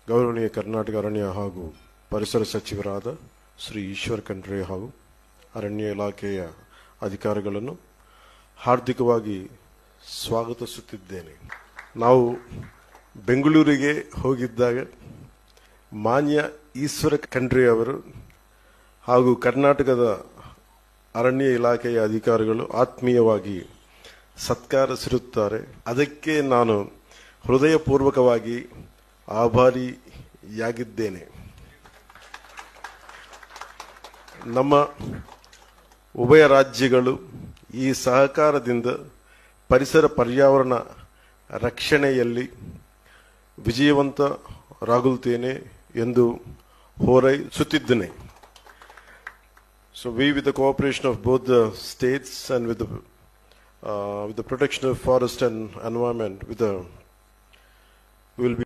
ಗೌರವನೀಯ ಕರ್ನಾಟಕ ಅರಣ್ಯ ಹಾಗೂ ಪರಿಸರ ಸಚಿವರಾದ ಶ್ರೀ ಈಶ್ವರ್ ಖಂಡ್ರೆ ಹಾಗೂ ಅರಣ್ಯ ಇಲಾಖೆಯ ಅಧಿಕಾರಿಗಳನ್ನು ಹಾರ್ದಿಕವಾಗಿ ಸ್ವಾಗತಿಸುತ್ತಿದ್ದೇನೆ. ನಾವು ಬೆಂಗಳೂರಿಗೆ ಹೋಗಿದ್ದಾಗ ಮಾನ್ಯ ಈಶ್ವರ್ ಖಂಡ್ರೆ ಅವರು ಹಾಗೂ ಕರ್ನಾಟಕದ ಅರಣ್ಯ ಇಲಾಖೆಯ ಅಧಿಕಾರಿಗಳು ಆತ್ಮೀಯವಾಗಿ ಸತ್ಕರಿಸಿರುತ್ತಾರೆ. ಅದಕ್ಕೆ ನಾನು ಹೃದಯಪೂರ್ವಕವಾಗಿ ಆಭಾರಿಯಾಗಿದ್ದೇನೆ. ನಮ್ಮ ಉಭಯ ರಾಜ್ಯಗಳು ಈ ಸಹಕಾರದಿಂದ ಪರಿಸರ ಪರ್ಯಾವರಣ ರಕ್ಷಣೆಯಲ್ಲಿ ವಿಜಯವಂತರಾಗುತ್ತೇನೆ ಎಂದು ಹಾರೈಸುತ್ತಿದ್ದೇನೆ. So we, with the cooperation of both the states and with the protection of forest and environment, we will be